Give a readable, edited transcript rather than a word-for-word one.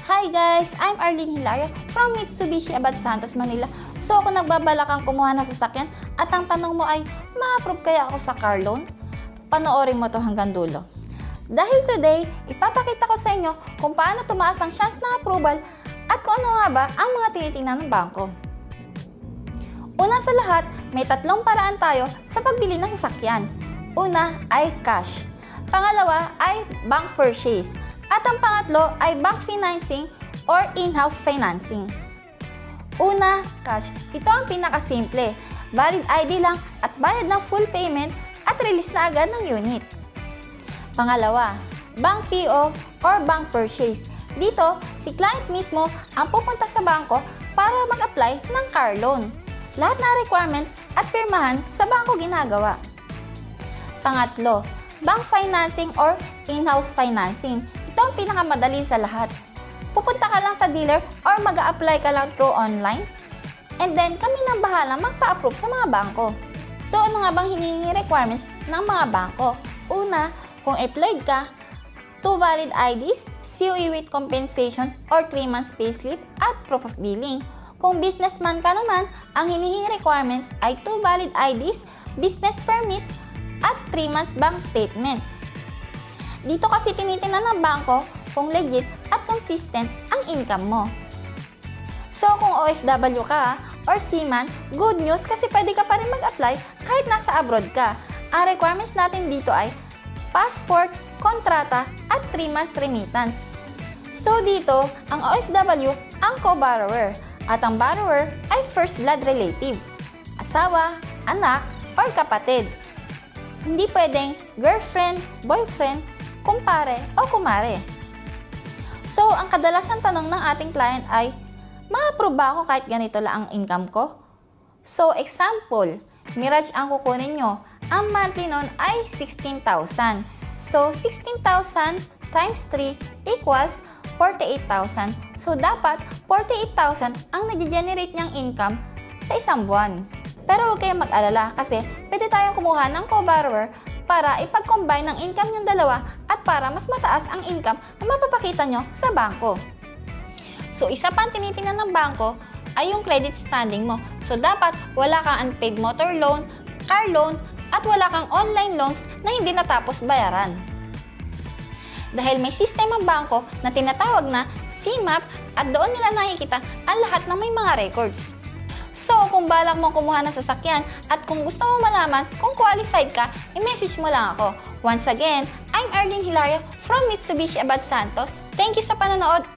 Hi guys! I'm Arlene Hilario from Mitsubishi Abad Santos, Manila. So kung nagbabalakang kumuha ng sasakyan at ang tanong mo ay, ma-approve kaya ako sa car loan? Panoorin mo to hanggang dulo. Dahil today, ipapakita ko sa inyo kung paano tumaas ang chance ng approval at kung ano nga ba ang mga tinitingnan ng bangko. Una sa lahat, may tatlong paraan tayo sa pagbili ng sasakyan. Una ay cash. Pangalawa ay bank purchase. At ang pangatlo ay bank financing or in-house financing. Una, cash. Ito ang pinakasimple. Valid ID lang at bayad ng full payment at release na agad ng unit. Pangalawa, bank PO or bank purchase. Dito, si client mismo ang pupunta sa bangko para mag-apply ng car loan. Lahat na requirements at pirmahan sa bangko ginagawa. Pangatlo, bank financing or in-house financing. Ito ang pinakamadali sa lahat. Pupunta ka lang sa dealer or mag-a-apply ka lang through online. And then, kami nang bahala magpa-approve sa mga bangko. So, ano nga bang hinihingi requirements ng mga bangko? Una, kung employed ka, 2 valid IDs, COE with compensation or 3 months payslip at proof of billing. Kung businessman ka naman, ang hinihingi requirements ay 2 valid IDs, business permits, at 3 months bank statement. Dito kasi tinitingnan ng bangko kung legit at consistent ang income mo. So kung OFW ka or seaman, good news kasi pwede ka pa rin mag-apply kahit nasa abroad ka. Ang requirements natin dito ay passport, kontrata at 3 months remittance. So dito, ang OFW ang co-borrower at ang borrower ay first blood relative, asawa, anak, or kapatid. Hindi pwedeng girlfriend, boyfriend, kumpare o kumare. So, ang kadalasang tanong ng ating client ay, ma-approve ba ako kahit ganito lang ang income ko? So, example, Mirage ang kukunin nyo. Ang monthly nun ay 16,000. So, 16,000 times 3 equals 48,000. So, dapat 48,000 ang nag-generate niyang income sa isang buwan. Pero huwag kayong mag-alala kasi pwede tayong kumuha ng co-borrower para ipag-combine ng income yung dalawa at para mas mataas ang income na mapapakita nyo sa bangko. So, isa pang tinitingnan ng bangko ay yung credit standing mo. So, dapat wala kang unpaid motor loan, car loan, at wala kang online loans na hindi natapos bayaran. Dahil may system ang bangko na tinatawag na CMAP at doon nila nakikita ang lahat ng may mga records. So, kung balak mo kumuha ng sasakyan at kung gusto mo malaman kung qualified ka, i-message mo lang ako. Once again, I'm Arlene Hilario from Mitsubishi Abad Santos. Thank you sa panonood!